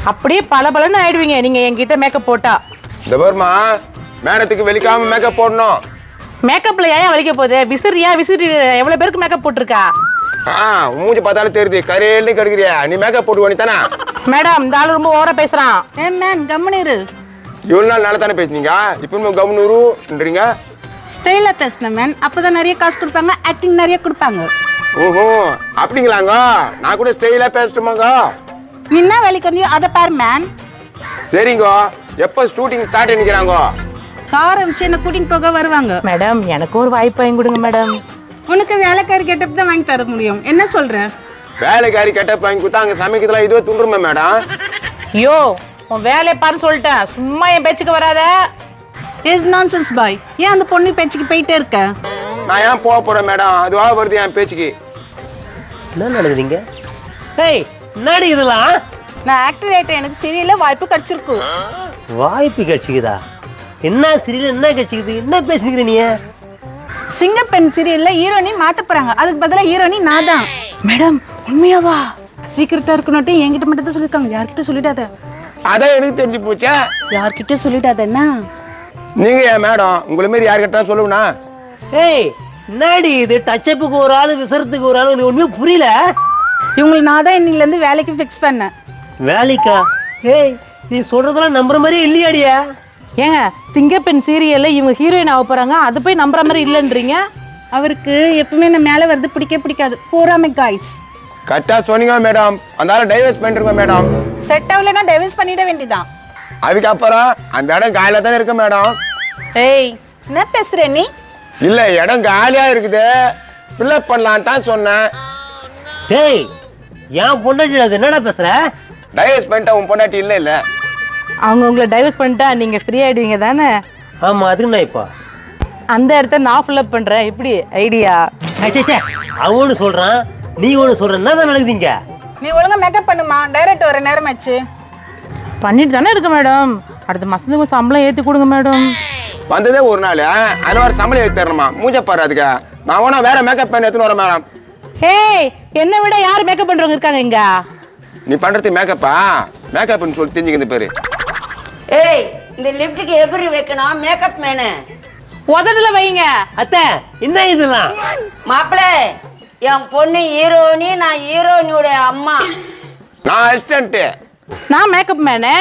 அப்படியே பளபளன்னு ஆயிடுவீங்க நீங்க என்கிட்ட மேக்கப் போட்டா. இந்த பாருமா, மேடத்துக்கு வெளிக்காம மேக்கப் போடணும். மேக்கப்ல ஏன் வலிக்க போகுது? விசிறியா விசிறி எவ்வளவு பேருக்கு மேக்கப் போட்டிருக்கா? மூஞ்சி பார்த்தாலும் தெரியுது, கரையேன்னு கெடுக்கிறியா? நீ மேக்கப் போட்டு வேண்டித்தானே? மேடம் இந்த ஆளு ரொம்ப ஓவரா பேசுறான். மேம் கம்முனிரு. இவ்வளவு நாள் நல்லா தானே பேசுனீங்க, இப்ப கம்முனுன்றீங்க. ஸ்டைலா பேசினேன் மேம், அப்பதான் நிறைய காசு கொடுப்பாங்க, ஆக்டிங் நிறைய கொடுப்பாங்க. ஓஹோ அப்படிங்களாங்க, நான் கூட ஸ்டைலா பேசட்டுமாங்க? என்ன வேலைக்கு வந்தியோ அதை பாரு மேம். சரிங்க, எப்ப ஷூட்டிங் ஸ்டார்ட் பண்ணிக்கிறாங்க? காரை வச்சு என்ன கூட்டிட்டு போக வருவாங்க. மேடம் எனக்கு ஒரு வாய்ப்பு வாங்கி கொடுங்க மேடம். உனக்கு வேலைக்காரி கெட்டப் தான் வாங்கி தர முடியும், என்ன சொல்ற? வேலைக்காரி கெட்டப் வாங்கி கொடுத்தா அங்க சமைக்கிறதுலாம் இதுவே துண்டுருமே மேடம். ஐயோ உன் வேலையை பாருன்னு சொல்லிட்டேன், சும்மா என் பேச்சுக்கு வராத. இஸ் நான்சென்ஸ் பாய். ஏன் அந்த பொண்ணு பேச்சுக்கு போயிட்டே இருக்க? நான் ஏன் போக போறேன் மேடம், அதுவா வருது என் பேச்சுக்கு. என்ன நடக்குதுங்க? ஏய் என்னடி இதெல்லாம்? நான் ஆக்டர் ஆயிட்டேன், எனக்கு சீரியல்ல வாய்ப்பு கிடைச்சிருக்கு. வாய்ப்பு கட்சிக்குதா? என்ன சீரியல் என்ன கட்சிக்குது? என்ன பேசுறீங்க நீ? சிங்கப்பெண் சீரியல்ல ஹீரோனி மாத்த போறாங்க, அதுக்கு பதிலா ஹீரோனி நான் தான். மேடம் உண்மையாவா? சீக்கிரட்டா இருக்கணும்ட்டு என்கிட்ட மட்டும் தான் சொல்லிருக்காங்க, யார்கிட்ட சொல்லிடாத. அதான் எனக்கு தெரிஞ்சு போச்சா. யார்கிட்ட சொல்லிடாதன்னா? நீங்க ஏன் மேடம் உங்களை மாரி யார்கிட்ட சொல்லுவா? ஏய் என்னடி இது? டச்சப்புக்கு ஒரு ஆளு, விசரத்துக்கு ஒரு ஆளு, ஒண்ணுமே புரியல. இவங்களை நான் தான் இன்னில இருந்து வேலைக்கு ஃபிக்ஸ் பண்ணேன். வேலைக்கா? ஏய் நீ சொல்றதெல்லாம் நம்புற மாதிரியே இல்லையாடியா? ஏங்க சிங்கப்பெண் சீரியல்ல இவங்க ஹீரோயின் ஆக போறாங்க, அது போய் நம்புற மாதிரி இல்லன்றீங்க? அவருக்கு எப்பவுமே நான் மேல வருது பிடிக்காது, போறாமே காய்ஸ். கரெக்டா சொன்னீங்க மேடம், அந்த டைவர்ஸ் பண்ணிருக்கோம் மேடம். செட் ஆகலன்னா டைவர்ஸ் பண்ணிட வேண்டியதான். அதுக்கப்புறம் அந்த இடம் காலியா தானே இருக்கு மேடம். ஏய் என்ன பேசுற நீ? இல்ல இடம் காலியா இருக்குது, ஃபில்லப் பண்ணலான்னு தான் சொன்னேன். ஏய் ஏன் பொண்டாட்டி அது என்னடா பேசுற? டைவர்ஸ் பண்ணிட்டா உன் பொண்டாட்டி இல்ல இல்ல. அவங்க உங்களை டைவர்ஸ் பண்ணிட்டா நீங்க ஃப்ரீ ஆயிடுவீங்க தானே? ஆமா அதுக்கு நான் இப்போ அந்த இடத்த நான் ஃபில்லப் பண்றேன், எப்படி ஐடியா? அவனு சொல்றான், நீ ஒண்ணு சொல்ற, என்ன நடக்குதுங்க? நீ ஒழுங்கா மேக்கப் பண்ணுமா, டைரக்ட் வர நேரம் ஆச்சு. பண்ணிட்டு தானே இருக்கு மேடம், அடுத்த மாசத்துக்கு சம்பளம் ஏத்தி கொடுங்க மேடம். வந்ததே ஒரு நாள், அது ஒரு சம்பளம் ஏற்றி தரணுமா? மூஞ்ச பாரு, அதுக்கு நான் வேணா வேற மேக்கப் பண்ணி எடுத்துன்னு வரேன் மேடம். ஏய் என்ன விட யார் மேக்கப் பண்றவங்க இருக்காங்க இங்க? நீ பண்றது மேக்கப்பா? மேக்கப்னு சொல்லி தெரிஞ்சுக்கிது பேரு. ஏய் இந்த லிப்டுக்கு எப்படி வைக்கணும்? மேக்கப் மேனு உதடுல வைங்க. அத்தை என்ன இதெல்லாம்? மாப்பிள்ள என் பொண்ணு ஹீரோனி, நான் ஹீரோனியோட அம்மா. நான் அசிஸ்டன்ட். நான் மேக்கப் மேனு.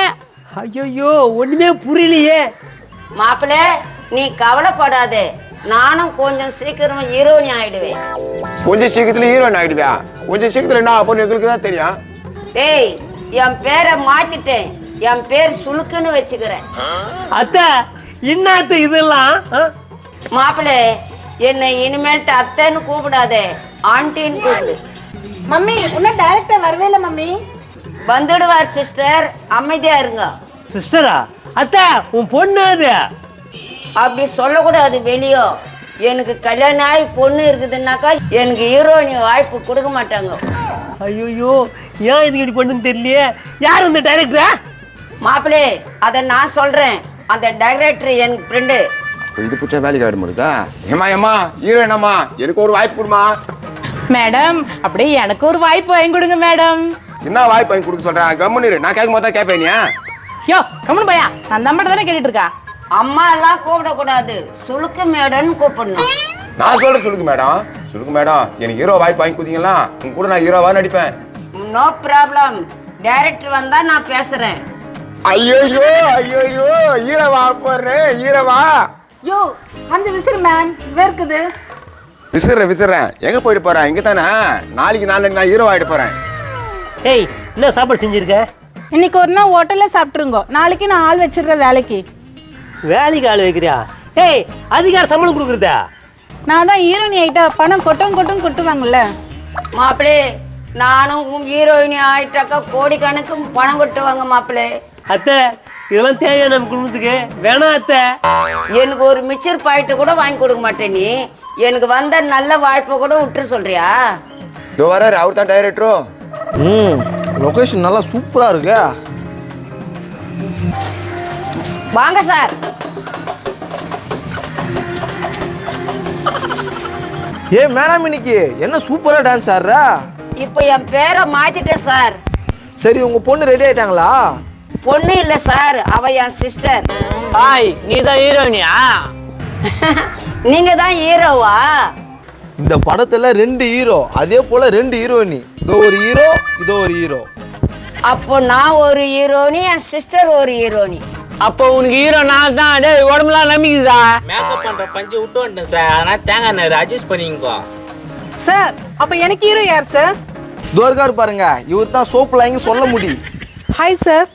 ஐயோ ஒண்ணுமே புரியலையே. மாப்பிள்ள நீ கவலைப்படாத, நானும் கொஞ்சம் சீக்கிரமா ஹீரோனி ஆயிடுவேன். கொஞ்சம் சீக்கிரத்துல ஹீரோயின் ஆயிடுவியா? கொஞ்சம் சீக்கிரத்துல என்ன ஆகும் எங்களுக்கு தான் தெரியும். ஏய் என் பேரை மாத்திட்டேன், என் பேர் சுளுக்குன்னு வச்சுக்கிறேன். அத்தை என்னத்த இதெல்லாம்? மாப்பிள்ள என்னை இனிமேல்ட்டு அத்தைன்னு கூப்பிடாதே, ஆண்டின்னு கூப்பிடு. மம்மி இன்னும் டைரக்டா வரவே இல்ல மம்மி. வந்துடுவார் சிஸ்டர், அமைதியா இருங்க. சிஸ்டரா? அத்தை உன் பொண்ணு அது? அப்படி சொல்லக்கூடாது வெளியோ. எனக்கு கல்யாணம் ஆகி பொண்ணு இருக்குதுன்னாக்கா எனக்கு ஹீரோயினி வாய்ப்பு கொடுக்க மாட்டாங்க. ஐயோ ஏன் இதுக்கு இப்படி பண்ணுன்னு தெரியலையே. யார் இந்த டைரக்டரா? மாப்பிள்ளே அதை நான் சொல்றேன், அந்த டைரக்டர் எனக்கு ஃப்ரெண்டு. இது பிடிச்சா வேலைக்கு ஆயிட முடியுதா? ஏமா ஹீரோயின் அம்மா, எனக்கு ஒரு வாய்ப்பு கொடுமா. மேடம் அப்படியே எனக்கு ஒரு வாய்ப்பு வாங்கி கொடுங்க மேடம். என்ன வாய்ப்பு வாங்கி கொடுக்க சொல்றேன்? கம்முன்னு நான் கேட்கும் போது கேட்பேன். யோ கம்மன் பையா, நான் நம்மகிட்ட தானே கேட்டுட்டு இருக்கா. அம்மா எல்லாம் கூப்பிடக்கூடாது, சுளுக்கு மேடன்னு கூப்பிடணும். நான் சொல்ற சொல்லுங்க மேடம். சொல்லுங்க மேடம், எனக்கு ஹீரோ வாய்ப்பு வாங்கி கொடுத்தீங்களா உங்க கூட நான் ஹீரோவா நடிப்பேன். நோ ப்ராப்ளம், டைரக்டர் வந்தா நான் பேசுறேன். ஐயோ ஹீரோவா போறேன், ஹீரோவா. யோ வந்து விசிறு மேன், வேர்க்குது. விசிறேன். எங்க போயிட்டு போறேன்? இங்க தானே. நாளைக்கு நான் ஹீரோ ஆயிட்டு போறேன். ஏய் என்ன சாப்பாடு செஞ்சிருக்க? இன்னைக்கு ஒரு நாள் ஹோட்டல்ல சாப்பிட்டுருங்க, நாளைக்கு நான் ஆள் வச்சிடுறேன் வேலைக்கு. வேலைக்கு ஆள் வைக்கிறியா? ஏய் அதிகார சம்பளம் கொடுக்குறதா? நான் தான் ஹீரோனி ஆயிட்டா பணம் கொட்டுவாங்கல்ல. மாப்பிள்ளே நானும் ஹீரோயினி ஆயிட்டாக்கா கோடிக்கணக்கு பணம் கொட்டுவாங்க மாப்பிள்ளே. அத்தை இதெல்லாம் தேவையா நம்ம குடும்பத்துக்கு? வேணாம் அத்தை. எனக்கு ஒரு மிச்சர் பாயிட்டு கூட வாங்கி கொடுக்க மாட்டேன் நீ. எனக்கு வந்த நல்ல வாய்ப்பை கூட விட்டுரு சொல்றியா? இதோ வராரு, அவர் தான் டைரக்டரோ. லொகேஷன் நல்லா சூப்பரா இருக்கு. வாங்க சார். மேடம் இன்னைக்கு என்ன சூப்பரா டான்ஸ் ஆடுறா? இப்போ என் பேரை மாத்திட்டேன் சார். சரி உங்க பொண்ணு ரெடி ஆயிட்டாங்களா? பொண்ணு இல்ல சார், அவ என் சிஸ்டர். ஹாய், நீ தான் ஹீரோயினியா? நீங்க தான் ஹீரோவா? இந்த படத்துல 2 ஹீரோ, அதே போல 2 ஹீரோயினி. இதோ ஒரு ஹீரோ, இதோ ஒரு ஹீரோ. அப்போ நான் ஒரு ஹீரோனி, என் சிஸ்டர் ஒரு ஹீரோனி. அப்போ உனக்கு ஹீரோ நான் தான். டேய் உடம்புலாம் நம்பிக்குதா? மேக்கப் பண்ற பஞ்சு விட்டு வந்துட்டேன் சார், அதனால தேங்காய் எண்ணெய் அட்ஜஸ்ட் பண்ணிக்கோ. சார் அப்ப எனக்கு ஹீரோ யார் சார்? இதோ இருக்காரு பாருங்க, இவர் தான் சோப்புல இங்க சொல்ல முடியும். Hi sir.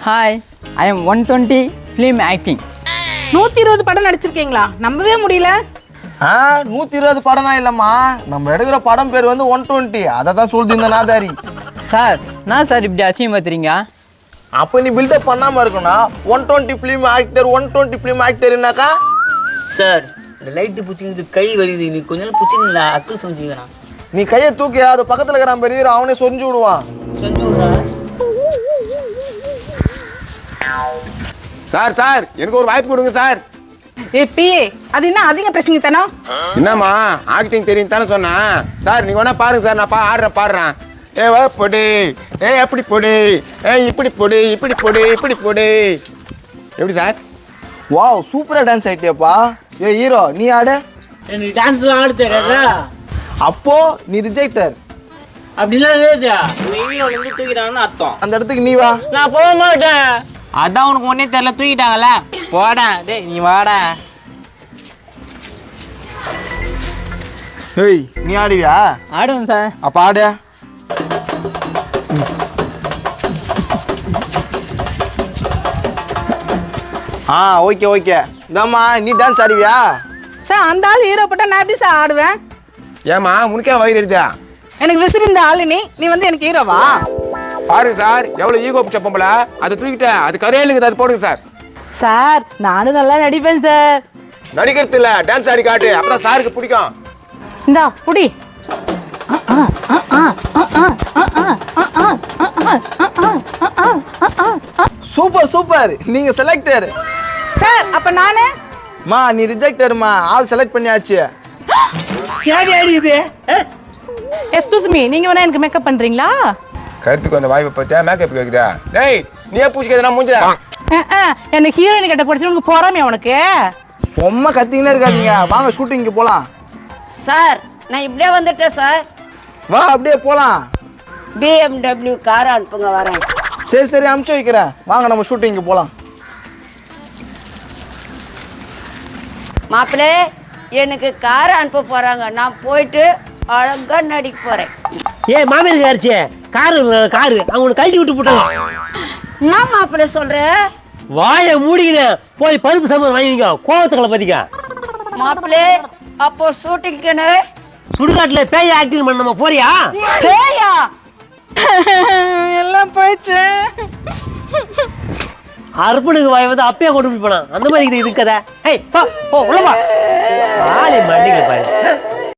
Hi, I am 120 film acting. 120 படம் நடிச்சிருக்கீங்களா? நம்பவே முடியல. 120 படம் தான் இல்லம்மா, நம்ம எடுக்கிற படம் பேர் வந்து 120. அதை தான் சொல்லுது இந்த நாதாரி. சார் நான் சார் இப்படி அசிங்கம் பார்த்துறீங்க? அப்ப நீ பில்டப் பண்ணாம இருக்கணும்னா 120 பிலிம் ஆக்டர் 120 பிலிம் ஆக்டர்னாக்கா சார் இந்த லைட்டு பிடிச்சிங்க, கை வருது, நீ கொஞ்ச நேரம் பிடிச்சிங்களா? அக்கு சொஞ்சிக்கிறேன். நீ கையை தூக்கி அது பக்கத்துல இருக்கிற பெரிய அவனே சொரிஞ்சு விடுவான். சொஞ்சு சார். சார் சார் எனக்கு ஒரு வாய்ப்பு கொடுங்க சார். பிஏ அது என்ன அதிக பிரச்சனை தானோ? என்னம்மா ஆக்டிங் தெரியும் தானே சொன்னேன். சார் நீங்க வேணா பாருங்க சார், நான் ஆடுறேன் பாடுறேன். ஏ வா பொடி, ஏ அப்படி பொடி, ஏ இப்படி பொடி, இப்படி பொடி, இப்படி பொடி. எப்படி சார்? வாவ் சூப்பரா டான்ஸ் ஆயிட்டியப்பா. ஏ ஹீரோ நீ ஆடு. எனக்கு டான்ஸ்லாம் ஆட தெரியாதா? அப்போ நீ ரிஜெக்டர். அப்படிலாம் இல்லையா? ஹீரோ வந்து தூக்கிட்டாங்கன்னு அர்த்தம். அந்த இடத்துக்கு நீ வா. நான் போக மாட்டேன். அதான் உனக்கு ஒன்னே தெரியல, தூக்கிட்டாங்கல்ல. போடா டேய், நீ வாடா. ஏய் நீ ஆடுவியா? ஆடுவேன் சார். அப்ப ஆடு. Okay okay. இந்தாம்மா நீ டான்ஸ் ஆடுவியா? சார் அந்த ஆள் ஹீரோ பட்டா நான் எப்படி சார் ஆடுவேன்? ஏமா உனக்கே வயிறு எடுத்தா? எனக்கு விசிறி இந்த ஆளு நீ வந்து எனக்கு ஹீரோவா? பாருங்க சார், எவ்வளவு ஈகோ பிடிச்ச பொம்பளை. அதை தூக்கிட்டேன், அது கரையிலுங்க, அது போடுங்க சார். சார் நானும் நல்லா நடிப்பேன் சார். நடிக்கிறது இல்ல, டான்ஸ் ஆடி காட்டு, அப்பதான் சாருக்கு பிடிக்கும். இந்தா புடி. சூப்பர் சூப்பர், நீங்க செலக்டர். சார் அப்ப நானு? மா நீ ரிஜெக்டர்மா, ஆள் செலக்ட் பண்ணியாச்சு. யார் யார் இது? எக்ஸ்கியூஸ் மீ, நீங்க வேணா எனக்கு மேக்கப் பண்றீங்களா? கருப்புக்கு அந்த வாய்ப்பை பார்த்தியா, மேக்கப் கேக்குதா? டேய் நீயே பூச்சிக்கிறதுனா மூஞ்சில. எனக்கு ஹீரோயின் கிட்ட படிச்சு உனக்கு பொறாமையா உனக்கு? சும்மா கத்திக்கினே இருக்காதீங்க, வாங்க ஷூட்டிங்க்கு போலாம். சார் நான் இப்படியே வந்துட்டேன் சார். வா அப்படியே போலாம். BMW கார் அனுப்புங்க, வரேன். சரி சரி அமுச்சு வைக்கிறேன், வாங்க நம்ம ஷூட்டிங்க்கு போலாம். மாப்பிள்ளை எனக்கு கார் அனுப்ப போறாங்க, நான் போயிட்டு அழகா நடிக்க போறேன். ஏ மாமியார் ஆச்சு, காரு காரு அவங்க கழட்டி விட்டு போட்டாங்க. நான் மாப்பிள்ளை சொல்றேன். வாயை மூடிக்கினேன், போய் பருப்பு சாம்பார் வாங்கிக்க, கோவத்துக்களை பதிக்க. மாப்பிள்ளை அப்போ ஷூட்டிங்க்கு சுடுகாட்டுல பேய் ஆக்டிங் பண்ண நம்ம போறியா? பேயா? எல்லாம் போயிடுச்சு. அர்ப்பனுக்கு வாய் வந்து அப்பயே கொண்டு போய் போனான், அந்த மாதிரி இது கதை. ஹே போ உள்ள போ. ஆளே மண்டிங்க பாரு.